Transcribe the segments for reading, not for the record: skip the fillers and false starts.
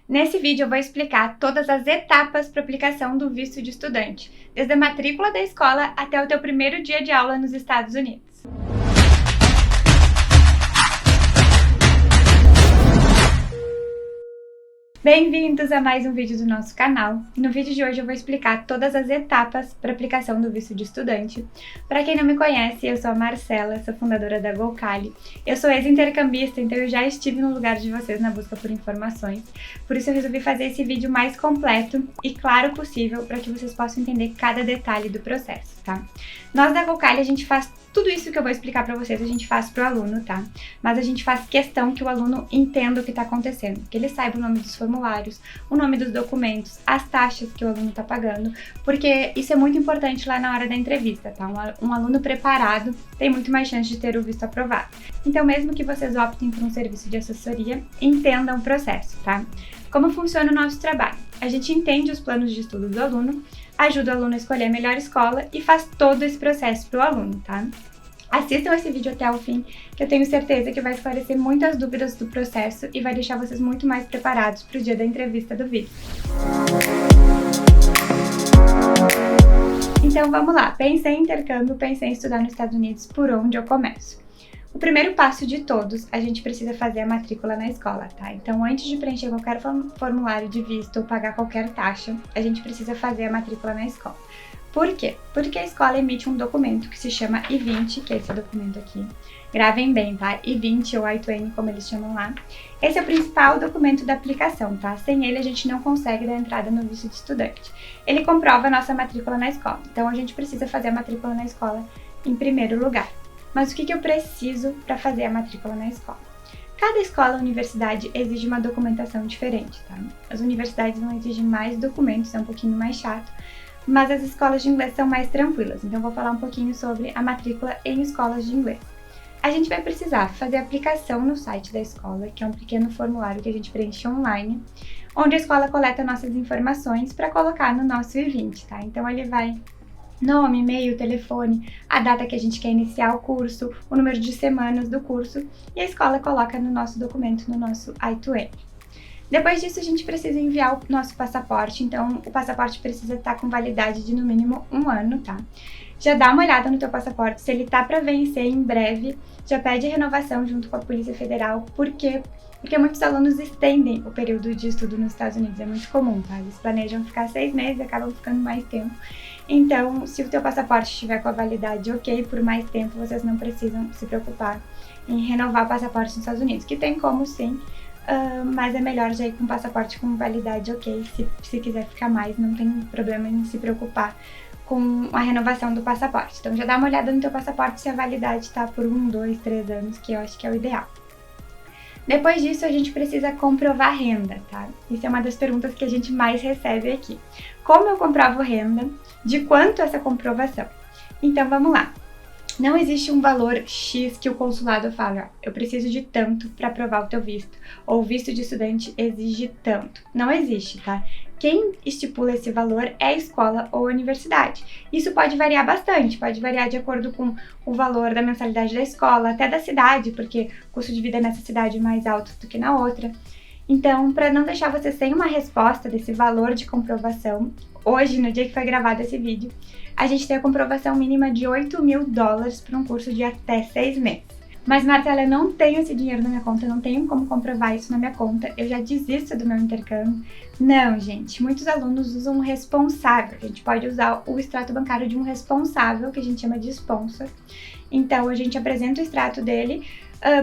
Nesse vídeo eu vou explicar todas as etapas para aplicação do visto de estudante, desde a matrícula da escola até o teu primeiro dia de aula nos Estados Unidos. Bem-vindos a mais um vídeo do nosso canal. No vídeo de hoje eu vou explicar todas as etapas para aplicação do visto de estudante. Para quem não me conhece, eu sou a Marcela, sou fundadora da Gocali. Eu sou ex-intercambista, então eu já estive no lugar de vocês na busca por informações. Por isso eu resolvi fazer esse vídeo mais completo e claro possível para que vocês possam entender cada detalhe do processo, tá? Nós da Gocali, a gente faz tudo isso que eu vou explicar para vocês, a gente faz pro aluno, tá? Mas a gente faz questão que o aluno entenda o que está acontecendo, que ele saiba o nome dos formulários, o nome dos documentos, as taxas que o aluno está pagando, porque isso é muito importante lá na hora da entrevista, tá? Um aluno preparado tem muito mais chance de ter o visto aprovado. Então, mesmo que vocês optem por um serviço de assessoria, entendam o processo, tá? Como funciona o nosso trabalho? A gente entende os planos de estudo do aluno, ajuda o aluno a escolher a melhor escola e faz todo esse processo para o aluno, tá? Assistam esse vídeo até o fim, que eu tenho certeza que vai esclarecer muitas dúvidas do processo e vai deixar vocês muito mais preparados para o dia da entrevista do visto. Então vamos lá, pensei em intercâmbio, pensei em estudar nos Estados Unidos, por onde eu começo? O primeiro passo de todos, a gente precisa fazer a matrícula na escola, tá? Então, antes de preencher qualquer formulário de visto ou pagar qualquer taxa, a gente precisa fazer a matrícula na escola. Por quê? Porque a escola emite um documento que se chama I-20, que é esse documento aqui. Gravem bem, tá? I-20 ou I-20, como eles chamam lá. Esse é o principal documento da aplicação, tá? Sem ele, a gente não consegue dar entrada no visto de estudante. Ele comprova a nossa matrícula na escola. Então, a gente precisa fazer a matrícula na escola em primeiro lugar. Mas o que eu preciso para fazer a matrícula na escola? Cada escola ou universidade exige uma documentação diferente, tá? As universidades vão exigir mais documentos, é um pouquinho mais chato, mas as escolas de inglês são mais tranquilas, então vou falar um pouquinho sobre a matrícula em escolas de inglês. A gente vai precisar fazer a aplicação no site da escola, que é um pequeno formulário que a gente preenche online, onde a escola coleta nossas informações para colocar no nosso I-20, tá? Então ele vai nome, e-mail, telefone, a data que a gente quer iniciar o curso, o número de semanas do curso e a escola coloca no nosso documento, no nosso I-20. Depois disso, a gente precisa enviar o nosso passaporte, então o passaporte precisa estar com validade de no mínimo 1 ano, tá? Já dá uma olhada no teu passaporte, se ele tá para vencer em breve, já pede renovação junto com a Polícia Federal, porque muitos alunos estendem o período de estudo nos Estados Unidos, é muito comum, tá? Eles planejam ficar 6 meses e acabam ficando mais tempo. Então, se o teu passaporte estiver com a validade ok por mais tempo, vocês não precisam se preocupar em renovar o passaporte nos Estados Unidos, que tem como sim, mas é melhor já ir com o passaporte com validade ok, se quiser ficar mais, não tem problema em se preocupar com a renovação do passaporte. Então já dá uma olhada no teu passaporte se a validade está por 1, 2, 3 anos, que eu acho que é o ideal. Depois disso, a gente precisa comprovar renda, tá? Isso é uma das perguntas que a gente mais recebe aqui. Como eu comprovo renda? De quanto essa comprovação? Então, vamos lá. Não existe um valor X que o consulado fala, eu preciso de tanto para aprovar o teu visto, ou o visto de estudante exige tanto. Não existe, tá? Quem estipula esse valor é a escola ou a universidade. Isso pode variar bastante, pode variar de acordo com o valor da mensalidade da escola, até da cidade, porque o custo de vida nessa cidade é mais alto do que na outra. Então, para não deixar você sem uma resposta desse valor de comprovação, hoje, no dia que foi gravado esse vídeo, a gente tem a comprovação mínima de $8.000 para um curso de até 6 meses. Mas, Marcela, eu não tenho esse dinheiro na minha conta, eu não tenho como comprovar isso na minha conta, eu já desisto do meu intercâmbio. Não, gente, muitos alunos usam um responsável, a gente pode usar o extrato bancário de um responsável, que a gente chama de sponsor. Então, a gente apresenta o extrato dele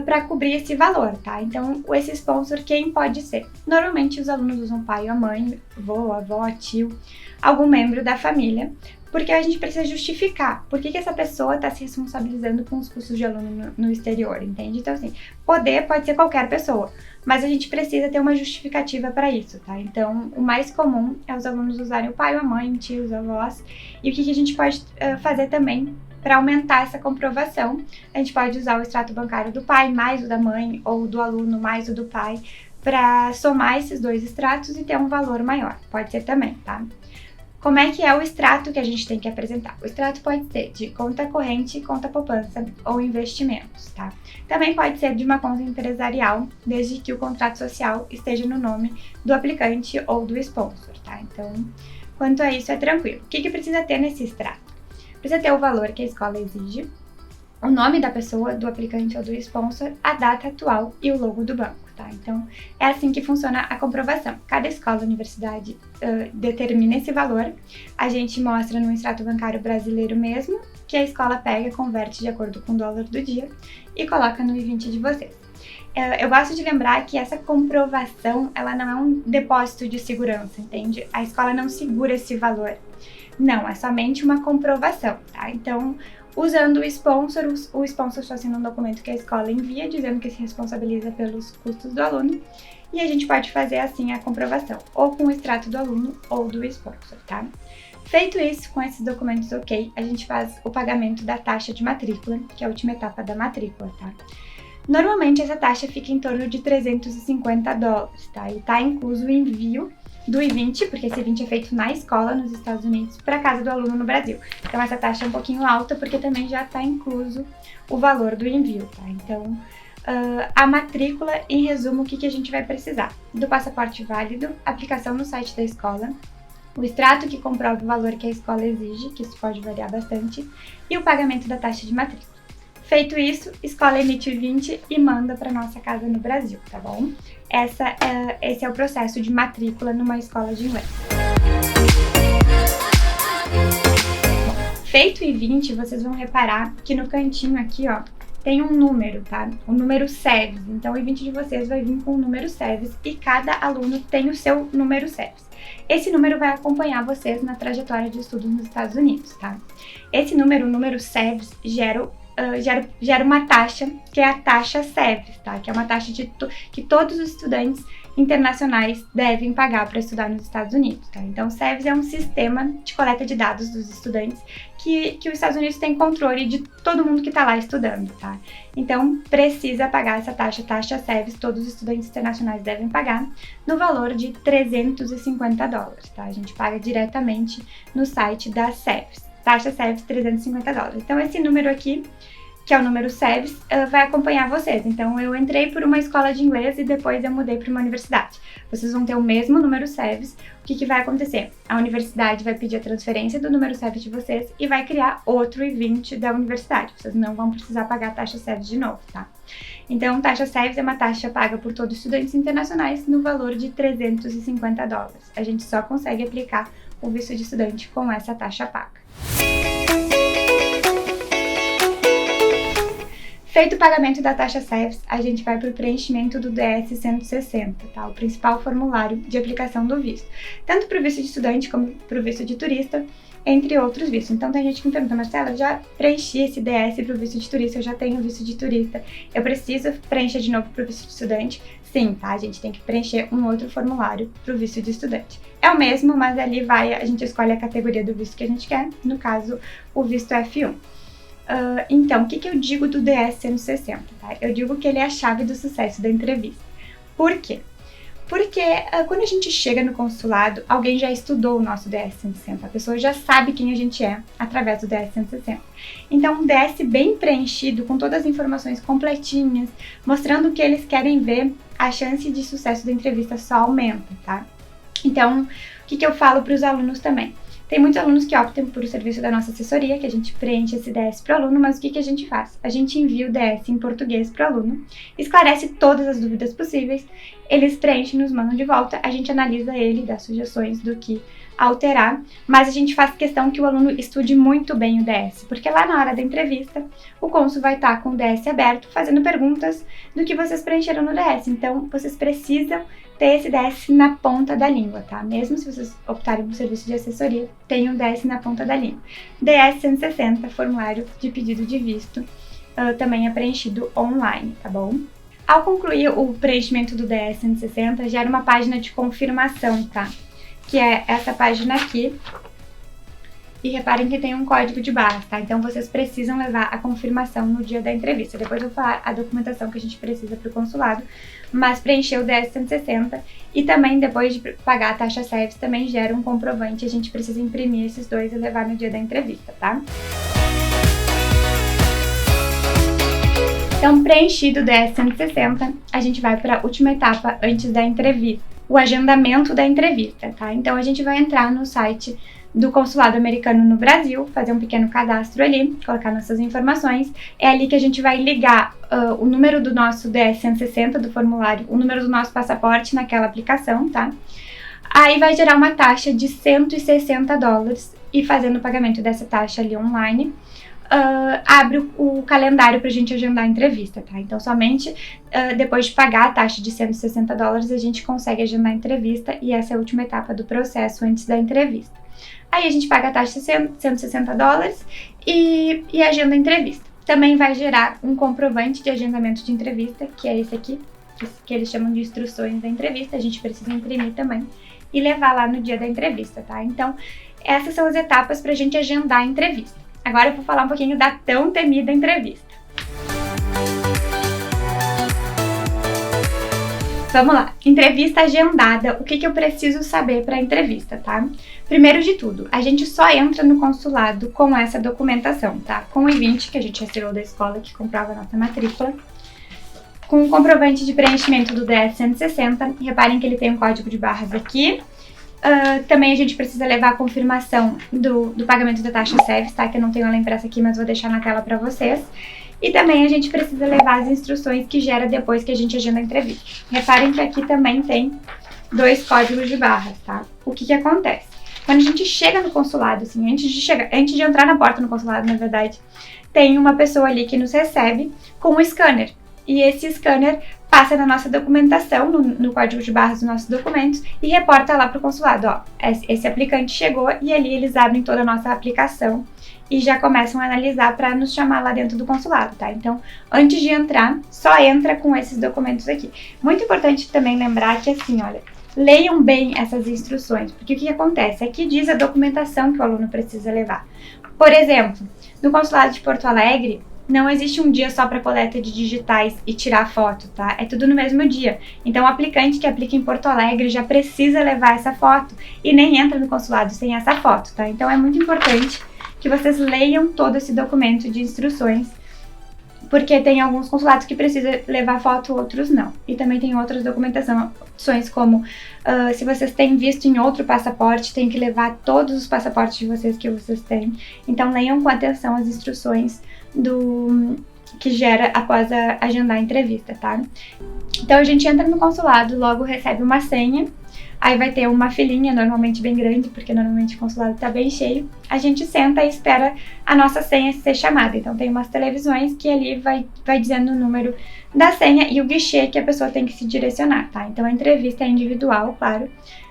para cobrir esse valor, tá? Então, esse sponsor, quem pode ser? Normalmente, os alunos usam pai ou mãe, avô, avó, tio, algum membro da família, porque a gente precisa justificar por que essa pessoa está se responsabilizando com os custos de aluno no exterior, entende? Então, assim, poder pode ser qualquer pessoa, mas a gente precisa ter uma justificativa para isso, tá? Então, o mais comum é os alunos usarem o pai ou a mãe, tios, avós, e o que a gente pode fazer também para aumentar essa comprovação. A gente pode usar o extrato bancário do pai mais o da mãe, ou do aluno mais o do pai, para somar esses dois extratos e ter um valor maior, pode ser também, tá? Como é que é o extrato que a gente tem que apresentar? O extrato pode ser de conta corrente, conta poupança ou investimentos, tá? Também pode ser de uma conta empresarial, desde que o contrato social esteja no nome do aplicante ou do sponsor, tá? Então, quanto a isso é tranquilo. O que precisa ter nesse extrato? Precisa ter o valor que a escola exige, o nome da pessoa, do aplicante ou do sponsor, a data atual e o logo do banco, tá? Então, é assim que funciona a comprovação. Cada escola ou universidade determina esse valor, a gente mostra no extrato bancário brasileiro mesmo, que a escola pega, converte de acordo com o dólar do dia e coloca no I-20 de vocês. Eu gosto de lembrar que essa comprovação, ela não é um depósito de segurança, entende? A escola não segura esse valor. Não, é somente uma comprovação, tá? Então, usando o sponsor só assina um documento que a escola envia, dizendo que se responsabiliza pelos custos do aluno, e a gente pode fazer assim a comprovação, ou com o extrato do aluno ou do sponsor, tá? Feito isso, com esses documentos ok, a gente faz o pagamento da taxa de matrícula, que é a última etapa da matrícula, tá? Normalmente essa taxa fica em torno de $350, tá? E tá incluso o envio do I-20, porque esse I-20 é feito na escola nos Estados Unidos para casa do aluno no Brasil. Então essa taxa é um pouquinho alta porque também já está incluso o valor do envio, tá? Então a matrícula, em resumo, o que a gente vai precisar? Do passaporte válido, aplicação no site da escola, o extrato que comprova o valor que a escola exige, que isso pode variar bastante, e o pagamento da taxa de matrícula. Feito isso, a escola emite o I-20 e manda para nossa casa no Brasil, tá bom? Esse é o processo de matrícula numa escola de inglês. Feito o I-20, vocês vão reparar que no cantinho aqui, ó, tem um número, tá? O número SEVES. Então, o I-20 de vocês vai vir com o número SEVES e cada aluno tem o seu número SEVES. Esse número vai acompanhar vocês na trajetória de estudos nos Estados Unidos, tá? Esse número, o número SEVES, gera uma taxa, que é a taxa SEVES, tá? Que é uma taxa que todos os estudantes internacionais devem pagar para estudar nos Estados Unidos, tá? Então, o SEVES é um sistema de coleta de dados dos estudantes que os Estados Unidos têm controle de todo mundo que está lá estudando, tá? Então, precisa pagar essa taxa SEVES, todos os estudantes internacionais devem pagar, no valor de $350, tá? A gente paga diretamente no site da SEVES. Taxa SEVES, $350. Então, esse número aqui, que é o número SEVES, vai acompanhar vocês. Então, eu entrei por uma escola de inglês e depois eu mudei para uma universidade. Vocês vão ter o mesmo número SEVES. O que vai acontecer? A universidade vai pedir a transferência do número SEVES de vocês e vai criar outro I-20 da universidade. Vocês não vão precisar pagar a taxa SEVES de novo, tá? Então, taxa SEVES é uma taxa paga por todos os estudantes internacionais no valor de $350. A gente só consegue aplicar o visto de estudante com essa taxa paga. Feito o pagamento da taxa SEVES, a gente vai para o preenchimento do DS-160, tá? O principal formulário de aplicação do visto. Tanto para o visto de estudante como para o visto de turista, entre outros vistos. Então tem gente que me pergunta, Marcela, eu já preenchi esse DS para o visto de turista, eu já tenho visto de turista, eu preciso preencher de novo para o visto de estudante? Sim, tá? A gente tem que preencher um outro formulário para o visto de estudante. É o mesmo, mas ali a gente escolhe a categoria do visto que a gente quer, no caso, o visto F1. Então, o que eu digo do DS-160, tá? Eu digo que ele é a chave do sucesso da entrevista. Por quê? Porque quando a gente chega no consulado, alguém já estudou o nosso DS-160, a pessoa já sabe quem a gente é através do DS-160. Então, um DS bem preenchido, com todas as informações completinhas, mostrando o que eles querem ver, a chance de sucesso da entrevista só aumenta, tá? Então, o que eu falo para os alunos também? Tem muitos alunos que optam por o serviço da nossa assessoria, que a gente preenche esse DS para o aluno, mas o que a gente faz? A gente envia o DS em português para o aluno, esclarece todas as dúvidas possíveis, eles preenchem e nos mandam de volta, a gente analisa ele, dá sugestões do que alterar, mas a gente faz questão que o aluno estude muito bem o DS, porque lá na hora da entrevista, o cônsul vai estar com o DS aberto, fazendo perguntas do que vocês preencheram no DS, então vocês precisam ter esse DS na ponta da língua, tá? Mesmo se vocês optarem por serviço de assessoria, tem um DS na ponta da língua. DS 160, formulário de pedido de visto, também é preenchido online, tá bom? Ao concluir o preenchimento do DS 160, gera uma página de confirmação, tá? Que é essa página aqui, e reparem que tem um código de barras, tá? Então vocês precisam levar a confirmação no dia da entrevista. Depois eu vou falar a documentação que a gente precisa para o consulado, mas preencher o DS 160 e também depois de pagar a taxa SEVES também gera um comprovante. A gente precisa imprimir esses dois e levar no dia da entrevista, tá? Então, preenchido o DS 160, a gente vai para a última etapa antes da entrevista, o agendamento da entrevista, tá? Então, a gente vai entrar no site do Consulado Americano no Brasil, fazer um pequeno cadastro ali, colocar nossas informações. É ali que a gente vai ligar o número do nosso DS 160 do formulário, o número do nosso passaporte naquela aplicação, tá? Aí vai gerar uma taxa de $160 e fazendo o pagamento dessa taxa ali online, abre o calendário pra gente agendar a entrevista, tá? Então, somente depois de pagar a taxa de $160, a gente consegue agendar a entrevista e essa é a última etapa do processo antes da entrevista. Aí a gente paga a taxa de $160 e agenda a entrevista. Também vai gerar um comprovante de agendamento de entrevista, que é esse aqui, que eles chamam de instruções da entrevista. A gente precisa imprimir também e levar lá no dia da entrevista, tá? Então, essas são as etapas pra gente agendar a entrevista. Agora eu vou falar um pouquinho da tão temida entrevista. Vamos lá, entrevista agendada, o que eu preciso saber para a entrevista, tá? Primeiro de tudo, a gente só entra no consulado com essa documentação, tá? Com o I-20 que a gente recebeu da escola que comprova a nossa matrícula, com o comprovante de preenchimento do DS 160, reparem que ele tem um código de barras aqui. Também a gente precisa levar a confirmação do pagamento da taxa SEVES, tá? Que eu não tenho ela impressa aqui, mas vou deixar na tela para vocês. E também a gente precisa levar as instruções que gera depois que a gente agenda a entrevista. Reparem que aqui também tem 2 códigos de barras, tá? O que acontece? Quando a gente chega no consulado, assim, antes de entrar na porta no consulado, na verdade, tem uma pessoa ali que nos recebe com um scanner. E esse scanner passa na nossa documentação, no código de barras dos nossos documentos e reporta lá para o consulado, ó, esse aplicante chegou e ali eles abrem toda a nossa aplicação e já começam a analisar para nos chamar lá dentro do consulado, tá? Então, antes de entrar, só entra com esses documentos aqui. Muito importante também lembrar que, assim, olha, leiam bem essas instruções, porque o que acontece? Aqui diz a documentação que o aluno precisa levar. Por exemplo, no consulado de Porto Alegre, não existe um dia só para coleta de digitais e tirar foto, tá? É tudo no mesmo dia. Então, o aplicante que aplica em Porto Alegre já precisa levar essa foto e nem entra no consulado sem essa foto, tá? Então, é muito importante que vocês leiam todo esse documento de instruções, porque tem alguns consulados que precisam levar foto, outros não. E também tem outras documentações, como se vocês têm visto em outro passaporte, tem que levar todos os passaportes de vocês que vocês têm. Então, leiam com atenção as instruções que gera após agendar a entrevista, tá? Então, a gente entra no consulado, logo recebe uma senha. Aí vai ter uma filinha, normalmente bem grande, porque normalmente o consulado tá bem cheio. A gente senta e espera a nossa senha ser chamada. Então tem umas televisões que ali vai dizendo o número da senha e o guichê que a pessoa tem que se direcionar, tá? Então a entrevista é individual, claro.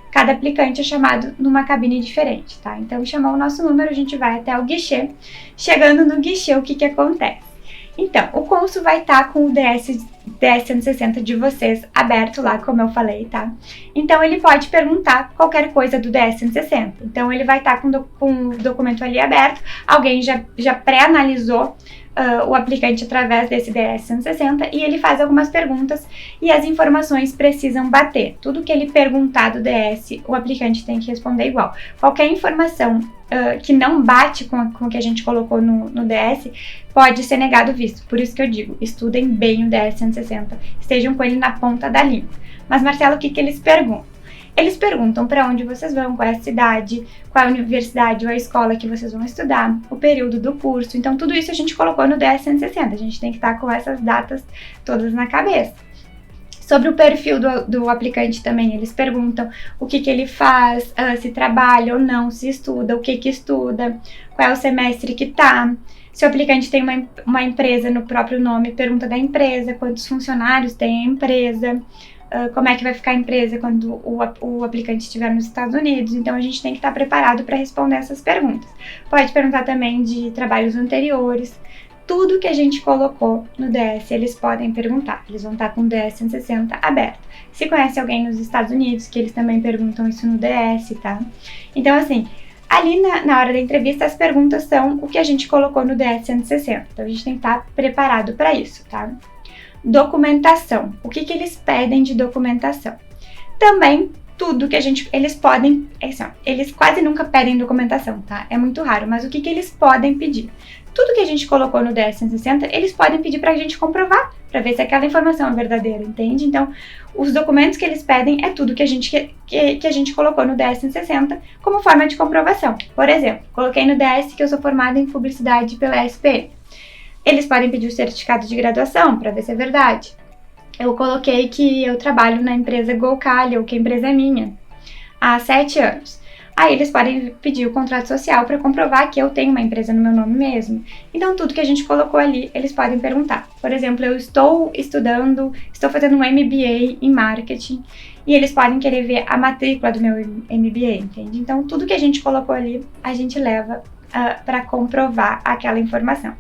Cada aplicante é chamado numa cabine diferente, tá? Então chamou o nosso número, a gente vai até o guichê. Chegando no guichê, o que acontece? Então, o cônsul vai estar com o DS 160 de vocês aberto lá, como eu falei, tá? Então, ele pode perguntar qualquer coisa do DS 160. Então, ele vai estar com o documento ali aberto, alguém já pré-analisou o aplicante através desse DS 160 e ele faz algumas perguntas e as informações precisam bater. Tudo que ele perguntar do DS, o aplicante tem que responder igual. Qualquer informação que não bate com o que a gente colocou no DS, pode ser negado o visto. Por isso que eu digo, estudem bem o DS 160, estejam com ele na ponta da língua. Mas, Marcelo, o que eles perguntam? Eles perguntam para onde vocês vão, qual é a cidade, qual é a universidade ou a escola que vocês vão estudar, o período do curso. Então, tudo isso a gente colocou no DS 160. A gente tem que estar com essas datas todas na cabeça. Sobre o perfil do aplicante também, eles perguntam o que ele faz, se trabalha ou não, se estuda, o que estuda, qual é o semestre que tá. Se o aplicante tem uma empresa no próprio nome, pergunta da empresa, quantos funcionários tem a empresa, como é que vai ficar a empresa quando o aplicante estiver nos Estados Unidos. Então, a gente tem que estar preparado para responder essas perguntas. Pode perguntar também de trabalhos anteriores. Tudo que a gente colocou no DS, eles podem perguntar. Eles vão estar com o DS 160 aberto. Se conhece alguém nos Estados Unidos, que eles também perguntam isso no DS, tá? Então, assim, Ali na hora da entrevista, as perguntas são o que a gente colocou no DS 160. Então, a gente tem que estar preparado para isso, tá? Documentação. O que eles pedem de documentação? Também tudo que eles podem, assim, ó, eles quase nunca pedem documentação, tá? É muito raro, mas o que eles podem pedir? Tudo que a gente colocou no DS 160, eles podem pedir pra gente comprovar, pra ver se aquela informação é verdadeira, entende? Então, os documentos que eles pedem é tudo que a gente colocou no DS 160 como forma de comprovação. Por exemplo, coloquei no DS que eu sou formada em publicidade pela SPM. Eles podem pedir o certificado de graduação pra ver se é verdade. Eu coloquei que eu trabalho na empresa Golcalha, ou que a empresa é minha, há 7 anos. Aí eles podem pedir o contrato social para comprovar que eu tenho uma empresa no meu nome mesmo. Então, tudo que a gente colocou ali, eles podem perguntar. Por exemplo, eu estou fazendo um MBA em marketing, e eles podem querer ver a matrícula do meu MBA, entende? Então, tudo que a gente colocou ali, a gente leva para comprovar aquela informação.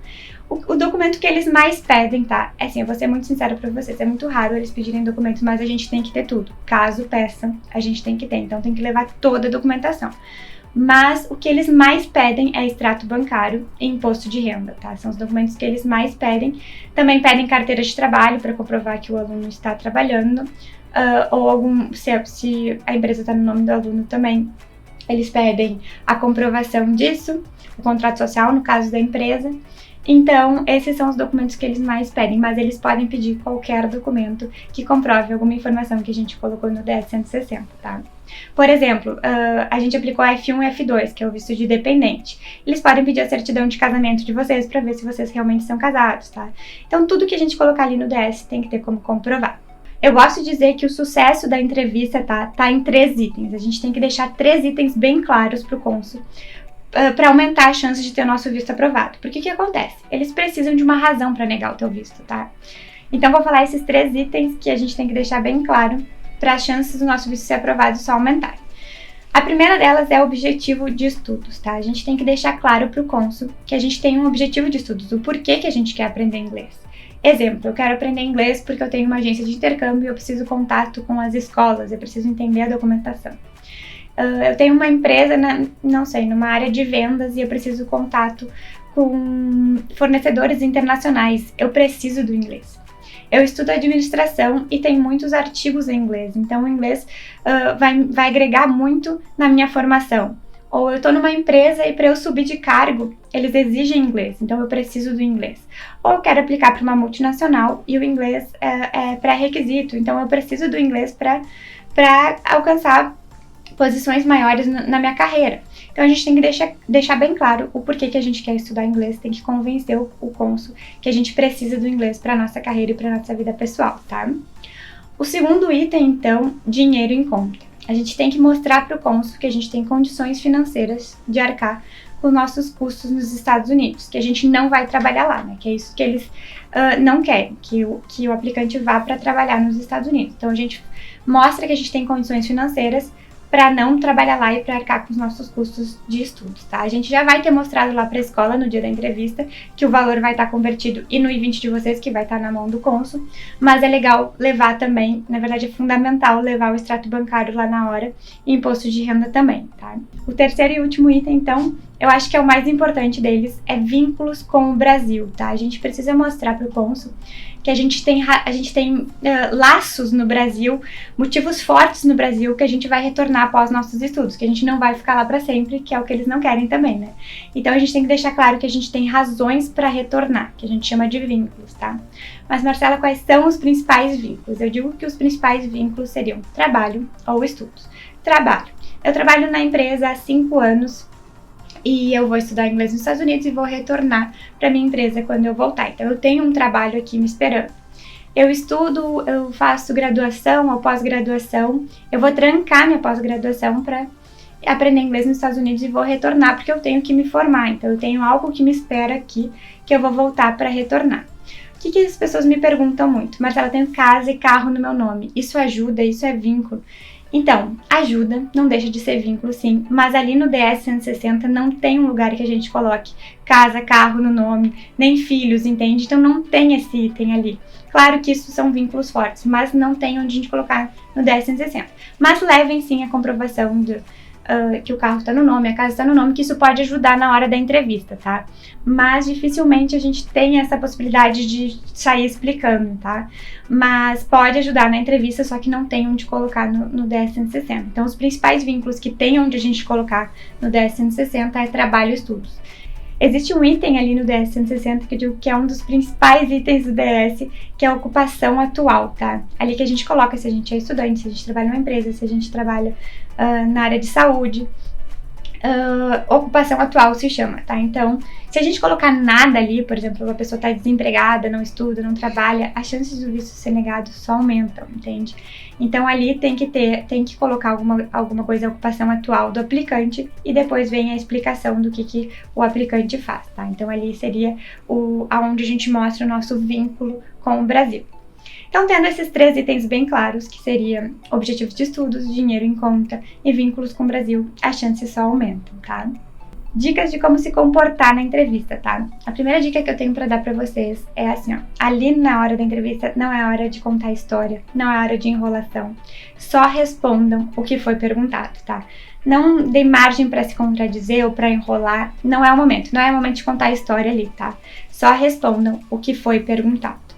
O documento que eles mais pedem, tá? É assim, eu vou ser muito sincera pra vocês, é muito raro eles pedirem documentos, mas a gente tem que ter tudo. Caso peçam, a gente tem que ter, então tem que levar toda a documentação. Mas o que eles mais pedem é extrato bancário e imposto de renda, tá? São os documentos que eles mais pedem. Também pedem carteira de trabalho para comprovar que o aluno está trabalhando, ou se a empresa está no nome do aluno também. Eles pedem a comprovação disso, o contrato social, no caso da empresa. Então, esses são os documentos que eles mais pedem, mas eles podem pedir qualquer documento que comprove alguma informação que a gente colocou no DS 160, tá? Por exemplo, a gente aplicou F1 e F2, que é o visto de dependente. Eles podem pedir a certidão de casamento de vocês para ver se vocês realmente são casados, tá? Então, tudo que a gente colocar ali no DS tem que ter como comprovar. Eu gosto de dizer que o sucesso da entrevista tá em 3 itens. A gente tem que deixar 3 itens bem claros para o cônsul, para aumentar as chances de ter o nosso visto aprovado. Porque o que acontece? Eles precisam de uma razão para negar o teu visto, tá? Então, vou falar esses 3 itens que a gente tem que deixar bem claro para as chances do nosso visto ser aprovado só aumentarem. A primeira delas é o objetivo de estudos, tá? A gente tem que deixar claro para o cônsul que a gente tem um objetivo de estudos, o porquê que a gente quer aprender inglês. Exemplo, eu quero aprender inglês porque eu tenho uma agência de intercâmbio e eu preciso contato com as escolas, eu preciso entender a documentação. Eu tenho uma empresa, numa área de vendas e eu preciso contato com fornecedores internacionais. Eu preciso do inglês. Eu estudo administração e tem muitos artigos em inglês, então o inglês vai agregar muito na minha formação. Ou eu estou numa empresa e para eu subir de cargo, eles exigem inglês, então eu preciso do inglês. Ou eu quero aplicar para uma multinacional e o inglês é pré-requisito, então eu preciso do inglês para alcançar posições maiores na minha carreira. Então a gente tem que deixar bem claro o porquê que a gente quer estudar inglês, tem que convencer o cônsul que a gente precisa do inglês para nossa carreira e para nossa vida pessoal, tá? O segundo item, então, dinheiro em conta. A gente tem que mostrar para o cônsul que a gente tem condições financeiras de arcar com os nossos custos nos Estados Unidos, que a gente não vai trabalhar lá, né? Que é isso que eles não querem, que o aplicante vá para trabalhar nos Estados Unidos. Então a gente mostra que a gente tem condições financeiras para não trabalhar lá e para arcar com os nossos custos de estudos, tá? A gente já vai ter mostrado lá para a escola no dia da entrevista que o valor vai estar convertido e no I-20 de vocês, que vai estar na mão do cônsul, mas é legal levar também, na verdade é fundamental levar o extrato bancário lá na hora e imposto de renda também, tá? O terceiro e último item, então, eu acho que é o mais importante deles, é vínculos com o Brasil, tá? A gente precisa mostrar para o cônsul que a gente tem laços no Brasil, motivos fortes no Brasil que a gente vai retornar após nossos estudos, que a gente não vai ficar lá para sempre, que é o que eles não querem também, né? Então a gente tem que deixar claro que a gente tem razões para retornar, que a gente chama de vínculos, tá? Mas Marcela, quais são os principais vínculos? Eu digo que os principais vínculos seriam trabalho ou estudos. Trabalho. Eu trabalho na empresa há 5 anos, e eu vou estudar inglês nos Estados Unidos e vou retornar para minha empresa quando eu voltar. Então, eu tenho um trabalho aqui me esperando. Eu estudo, eu faço graduação ou pós-graduação. Eu vou trancar minha pós-graduação para aprender inglês nos Estados Unidos e vou retornar porque eu tenho que me formar. Então, eu tenho algo que me espera aqui que eu vou voltar para retornar. O que as pessoas me perguntam muito? Marcela, eu tenho casa e carro no meu nome. Isso ajuda? Isso é vínculo? Então, ajuda, não deixa de ser vínculo sim, mas ali no DS 160 não tem um lugar que a gente coloque casa, carro no nome, nem filhos, entende? Então não tem esse item ali. Claro que isso são vínculos fortes, mas não tem onde a gente colocar no DS 160. Mas levem sim a comprovação que o carro está no nome, a casa está no nome, que isso pode ajudar na hora da entrevista, tá? Mas dificilmente a gente tem essa possibilidade de sair explicando, tá? Mas pode ajudar na entrevista, só que não tem onde colocar no DS 160. Então, os principais vínculos que tem onde a gente colocar no DS 160 é trabalho e estudos. Existe um item ali no DS 160 que eu digo que é um dos principais itens do DS, que é a ocupação atual, tá? Ali que a gente coloca se a gente é estudante, se a gente trabalha numa empresa, se a gente trabalha na área de saúde. Ocupação atual se chama, tá? Então, se a gente colocar nada ali, por exemplo, a pessoa tá desempregada, não estuda, não trabalha, as chances do visto ser negado só aumentam, entende? Então, ali tem que colocar alguma coisa, a ocupação atual do aplicante, e depois vem a explicação do que o aplicante faz, tá? Então, ali seria aonde a gente mostra o nosso vínculo com o Brasil. Então, tendo esses 3 itens bem claros, que seria objetivos de estudos, dinheiro em conta e vínculos com o Brasil, as chances só aumentam, tá? Dicas de como se comportar na entrevista, tá? A primeira dica que eu tenho pra dar pra vocês é assim, ó. Ali na hora da entrevista não é hora de contar história, não é hora de enrolação. Só respondam o que foi perguntado, tá? Não dê margem pra se contradizer ou pra enrolar, não é o momento. Não é o momento de contar a história ali, tá? Só respondam o que foi perguntado.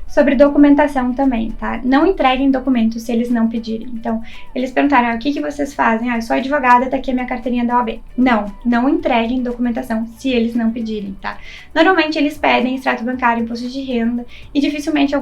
Sobre documentação também, tá? Não entreguem documentos se eles não pedirem. Então, eles perguntaram, o que vocês fazem? Eu sou advogada, tá aqui a minha carteirinha da OAB. Não entreguem documentação se eles não pedirem, tá? Normalmente eles pedem extrato bancário, imposto de renda e dificilmente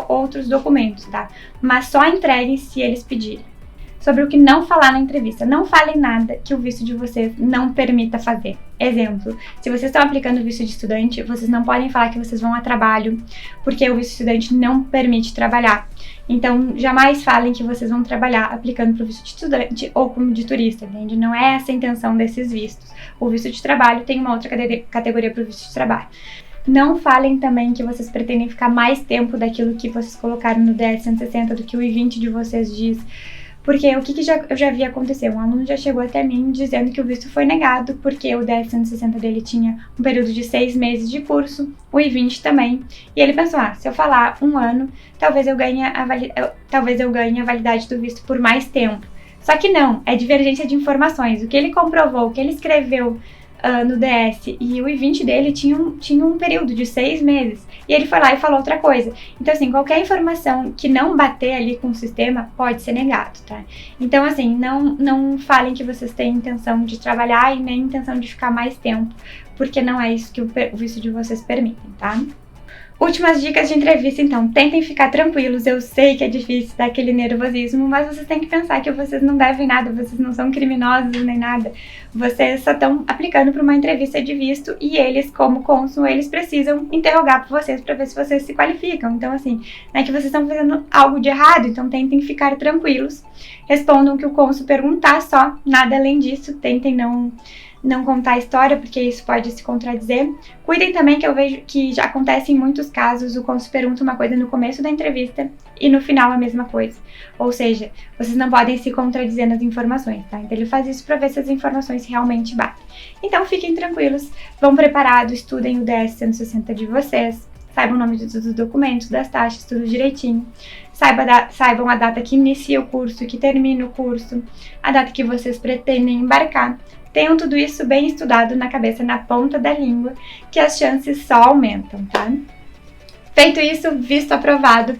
outros documentos, tá? Mas só entreguem se eles pedirem. Sobre o que não falar na entrevista. Não falem nada que o visto de vocês não permita fazer. Exemplo, se vocês estão aplicando o visto de estudante, vocês não podem falar que vocês vão a trabalho, porque o visto de estudante não permite trabalhar. Então, jamais falem que vocês vão trabalhar aplicando para o visto de estudante ou como de turista, entende? Não é essa a intenção desses vistos. O visto de trabalho tem uma outra categoria para o visto de trabalho. Não falem também que vocês pretendem ficar mais tempo daquilo que vocês colocaram no DS 160 do que o I-20 de vocês diz. Porque o que eu já vi acontecer? Um aluno já chegou até mim dizendo que o visto foi negado porque o DS 160 dele tinha um período de 6 meses de curso, o I-20 também. E ele pensou, se eu falar 1 ano, talvez eu ganhe a validade do visto por mais tempo. Só que não, é divergência de informações. O que ele comprovou, o que ele escreveu no DS e o I-20 dele tinha um período de 6 meses. E ele foi lá e falou outra coisa. Então, assim, qualquer informação que não bater ali com o sistema pode ser negado, tá? Então, assim, não falem que vocês têm intenção de trabalhar e nem intenção de ficar mais tempo, porque não é isso que o visto de vocês permitem, tá? Últimas dicas de entrevista, então. Tentem ficar tranquilos. Eu sei que é difícil dar aquele nervosismo, mas vocês têm que pensar que vocês não devem nada, vocês não são criminosos nem nada. Vocês só estão aplicando para uma entrevista de visto e eles, como cônsul, eles precisam interrogar por vocês para ver se vocês se qualificam. Então, assim, não é que vocês estão fazendo algo de errado, então tentem ficar tranquilos. Respondam o que o cônsul perguntar só, nada além disso. Tentem não contar a história, porque isso pode se contradizer. Cuidem também, que eu vejo que já acontece em muitos casos, o cônsul pergunta uma coisa no começo da entrevista e no final a mesma coisa. Ou seja, vocês não podem se contradizer nas informações, tá? Então ele faz isso para ver se as informações realmente batem. Então fiquem tranquilos, vão preparados, estudem o DS 160 de vocês, saibam o nome de todos os documentos, das taxas, tudo direitinho. Saibam a data que inicia o curso, que termina o curso, a data que vocês pretendem embarcar. Tenham tudo isso bem estudado na cabeça, na ponta da língua, que as chances só aumentam, tá? Feito isso, visto aprovado.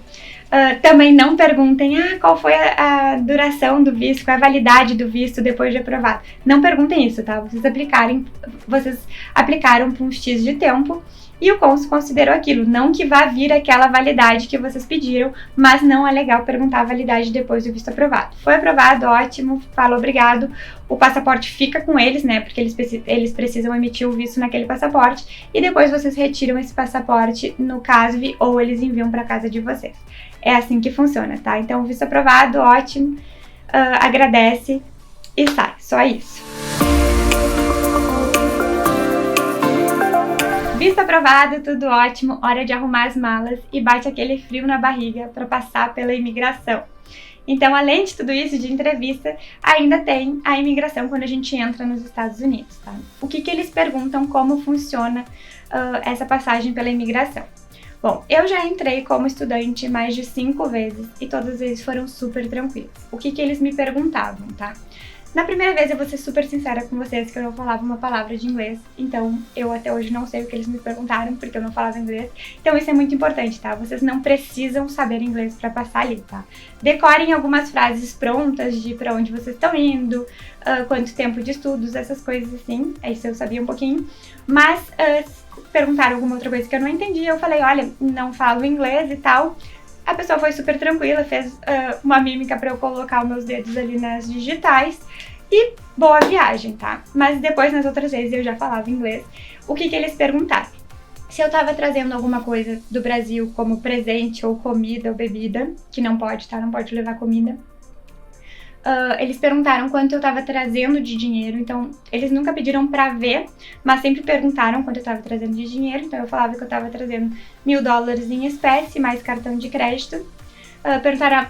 Também não perguntem qual foi a duração do visto, qual é a validade do visto depois de aprovado. Não perguntem isso, tá? Vocês aplicaram por um X de tempo e o cônsul considerou aquilo. Não que vá vir aquela validade que vocês pediram, mas não é legal perguntar a validade depois do visto aprovado. Foi aprovado, ótimo, fala obrigado. O passaporte fica com eles, né? Porque eles precisam emitir o visto naquele passaporte e depois vocês retiram esse passaporte no CASV ou eles enviam para casa de vocês. É assim que funciona, tá? Então, visto aprovado, ótimo, agradece e sai. Só isso. Visto aprovado, tudo ótimo, hora de arrumar as malas e bate aquele frio na barriga para passar pela imigração. Então, além de tudo isso de entrevista, ainda tem a imigração quando a gente entra nos Estados Unidos, tá? O que eles perguntam, como funciona essa passagem pela imigração? Bom, eu já entrei como estudante mais de 5 vezes e todas as vezes foram super tranquilas. O que eles me perguntavam, tá? Na primeira vez eu vou ser super sincera com vocês que eu não falava uma palavra de inglês, então eu até hoje não sei o que eles me perguntaram porque eu não falava inglês. Então isso é muito importante, tá? Vocês não precisam saber inglês pra passar ali, tá? Decorem algumas frases prontas de pra onde vocês estão indo, quanto tempo de estudos, essas coisas assim. Isso eu sabia um pouquinho, mas perguntaram alguma outra coisa que eu não entendi, eu falei, olha, não falo inglês e tal. A pessoa foi super tranquila, fez uma mímica pra eu colocar os meus dedos ali nas digitais e boa viagem, tá? Mas depois, nas outras vezes, eu já falava inglês. O que eles perguntaram? Se eu tava trazendo alguma coisa do Brasil como presente ou comida ou bebida, que não pode, tá? Não pode levar comida. Eles perguntaram quanto eu tava trazendo de dinheiro, então eles nunca pediram pra ver, mas sempre perguntaram quanto eu tava trazendo de dinheiro, então eu falava que eu tava trazendo $1.000 em espécie, mais cartão de crédito. Perguntaram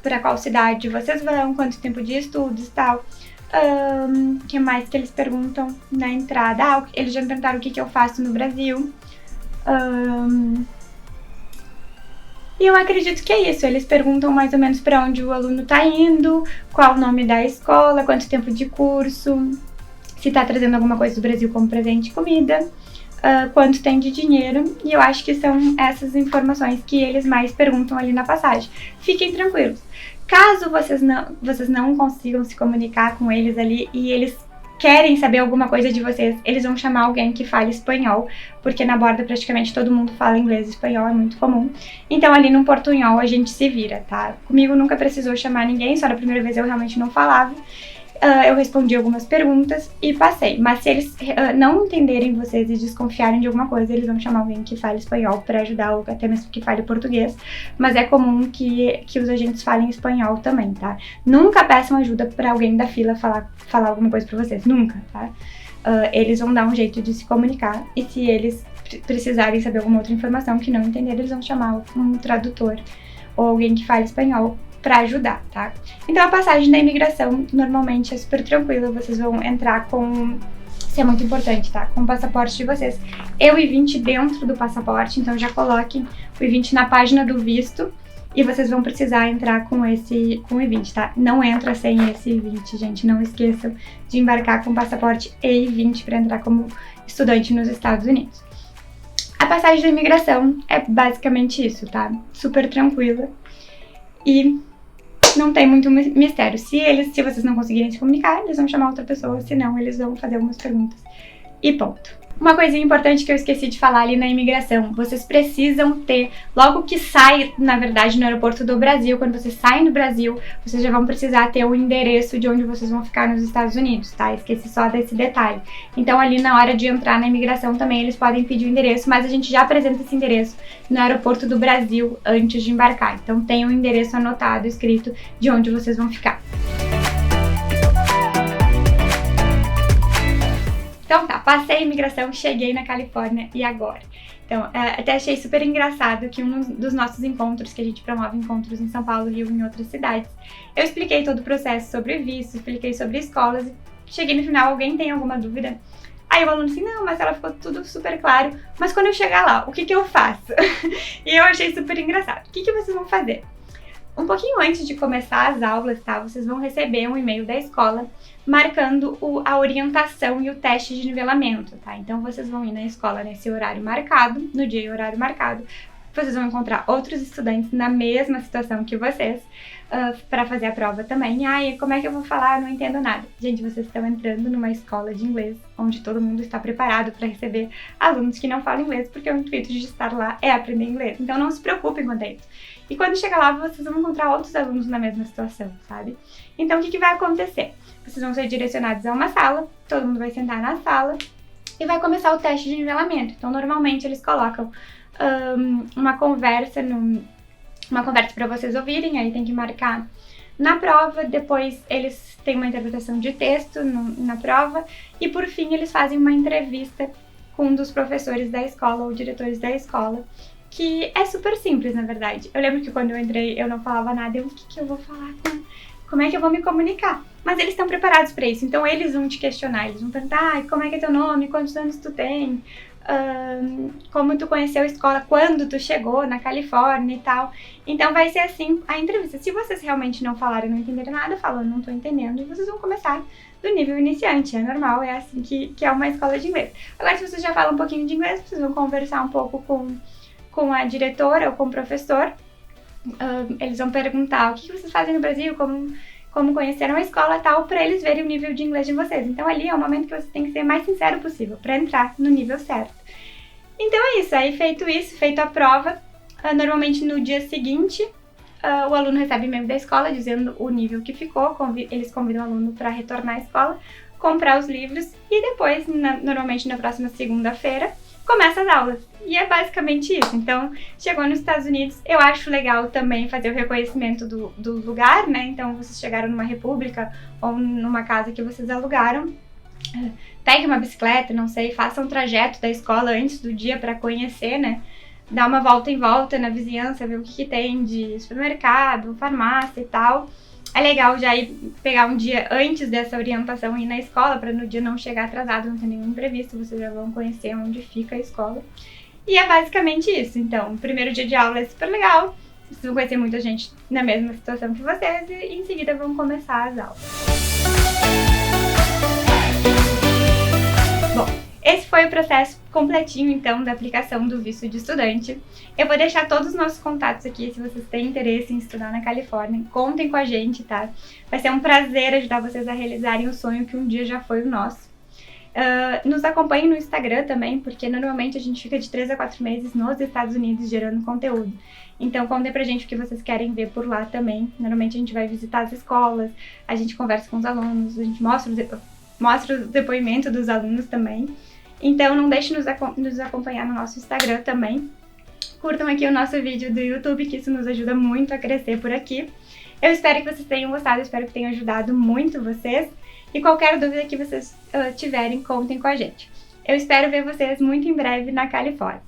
pra qual cidade vocês vão, quanto tempo de estudos e tal. Que mais que eles perguntam na entrada? Eles já me perguntaram o que eu faço no Brasil. E eu acredito que é isso, eles perguntam mais ou menos para onde o aluno tá indo, qual o nome da escola, quanto tempo de curso, se tá trazendo alguma coisa do Brasil como presente, comida, quanto tem de dinheiro, e eu acho que são essas informações que eles mais perguntam ali na passagem. Fiquem tranquilos. Caso vocês não consigam se comunicar com eles ali e eles querem saber alguma coisa de vocês, eles vão chamar alguém que fale espanhol, porque na borda praticamente todo mundo fala inglês e espanhol, é muito comum. Então ali no portunhol a gente se vira, tá? Comigo nunca precisou chamar ninguém, só na primeira vez eu realmente não falava. Eu respondi algumas perguntas e passei. Mas se eles não entenderem vocês e desconfiarem de alguma coisa, eles vão chamar alguém que fale espanhol para ajudar, ou até mesmo que fale português. Mas é comum que os agentes falem espanhol também, tá? Nunca peçam ajuda para alguém da fila falar alguma coisa para vocês, nunca, tá? Eles vão dar um jeito de se comunicar e se eles precisarem saber alguma outra informação que não entenderem, eles vão chamar um tradutor ou alguém que fale espanhol para ajudar, tá? Então a passagem da imigração normalmente é super tranquila, vocês vão entrar com, isso é muito importante, tá? Com o passaporte de vocês. E o I-20 dentro do passaporte, então já coloquem o I-20 na página do visto e vocês vão precisar entrar com o I-20, tá? Não entra sem esse I-20, gente, não esqueçam de embarcar com o passaporte e I-20 para entrar como estudante nos Estados Unidos. A passagem da imigração é basicamente isso, tá? Super tranquila e não tem muito mistério. Se vocês não conseguirem se comunicar, eles vão chamar outra pessoa, senão eles vão fazer algumas perguntas e ponto. Uma coisinha importante que eu esqueci de falar ali na imigração, vocês precisam ter, logo que sai, na verdade, no aeroporto do Brasil, quando vocês saem do Brasil, vocês já vão precisar ter o endereço de onde vocês vão ficar nos Estados Unidos, tá? Esqueci só desse detalhe. Então ali na hora de entrar na imigração também eles podem pedir o endereço, mas a gente já apresenta esse endereço no aeroporto do Brasil antes de embarcar. Então tem o endereço anotado, escrito de onde vocês vão ficar. Então tá, passei a imigração, cheguei na Califórnia e agora? Então, até achei super engraçado que um dos nossos encontros, que a gente promove encontros em São Paulo, Rio e em outras cidades, eu expliquei todo o processo sobre visto, expliquei sobre escolas, e cheguei no final, alguém tem alguma dúvida? Aí o aluno assim, não, mas ela ficou tudo super claro, mas quando eu chegar lá, o que eu faço? E eu achei super engraçado. O que vocês vão fazer? Um pouquinho antes de começar as aulas, tá? Vocês vão receber um e-mail da escola marcando a orientação e o teste de nivelamento, tá? Então vocês vão ir na escola nesse horário marcado, no dia e horário marcado. Vocês vão encontrar outros estudantes na mesma situação que vocês para fazer a prova também. Ai, como é que eu vou falar? Não entendo nada. Gente, vocês estão entrando numa escola de inglês onde todo mundo está preparado para receber alunos que não falam inglês, porque o intuito de estar lá é aprender inglês. Então não se preocupem quanto a isso. E quando chegar lá, vocês vão encontrar outros alunos na mesma situação, sabe? Então o que vai acontecer? Vocês vão ser direcionados a uma sala, todo mundo vai sentar na sala e vai começar o teste de nivelamento. Então normalmente eles colocam uma conversa para vocês ouvirem, aí tem que marcar na prova, depois eles têm uma interpretação de texto na prova e por fim eles fazem uma entrevista com um dos professores da escola ou diretores da escola, que é super simples na verdade. Eu lembro que quando eu entrei eu não falava nada, o que eu vou falar como é que eu vou me comunicar? Mas eles estão preparados para isso, então eles vão te questionar, eles vão perguntar, como é que é teu nome, quantos anos tu tem? como tu conheceu a escola, quando tu chegou na Califórnia e tal. Então vai ser assim a entrevista. Se vocês realmente não falarem, não entenderem nada, falam, não tô entendendo, e vocês vão começar do nível iniciante. É normal, é assim que é uma escola de inglês. Agora, se vocês já falam um pouquinho de inglês, vocês vão conversar um pouco com a diretora ou com o professor. Eles vão perguntar o que vocês fazem no Brasil, como conheceram a escola e tal, para eles verem o nível de inglês de vocês. Então ali é o momento que você tem que ser mais sincero possível para entrar no nível certo. Então é isso, aí feito a prova, normalmente no dia seguinte o aluno recebe e-mail da escola dizendo o nível que ficou, eles convidam o aluno para retornar à escola, comprar os livros e depois, normalmente na próxima segunda-feira, começa as aulas. E é basicamente isso. Então, chegou nos Estados Unidos, eu acho legal também fazer o reconhecimento do lugar, né? Então, vocês chegaram numa república ou numa casa que vocês alugaram, pegue uma bicicleta, não sei, faça um trajeto da escola antes do dia para conhecer, né? Dá uma volta em volta na vizinhança, ver o que tem de supermercado, farmácia e tal. É legal já ir pegar um dia antes dessa orientação e ir na escola, para no dia não chegar atrasado, não ter nenhum imprevisto, vocês já vão conhecer onde fica a escola. E é basicamente isso. Então, o primeiro dia de aula é super legal, vocês vão conhecer muita gente na mesma situação que vocês e em seguida vão começar as aulas. Bom, esse foi o processo completinho, então, da aplicação do visto de estudante. Eu vou deixar todos os nossos contatos aqui, se vocês têm interesse em estudar na Califórnia, contem com a gente, tá? Vai ser um prazer ajudar vocês a realizarem o sonho que um dia já foi o nosso. Nos acompanhem no Instagram também, porque normalmente a gente fica de 3 a 4 meses nos Estados Unidos gerando conteúdo. Então contem pra gente o que vocês querem ver por lá também. Normalmente a gente vai visitar as escolas, a gente conversa com os alunos, a gente mostra o depoimento dos alunos também. Então não deixe nos acompanhar no nosso Instagram também. Curtam aqui o nosso vídeo do YouTube, que isso nos ajuda muito a crescer por aqui. Eu espero que vocês tenham gostado, espero que tenha ajudado muito vocês. E qualquer dúvida que vocês tiverem, contem com a gente. Eu espero ver vocês muito em breve na Califórnia.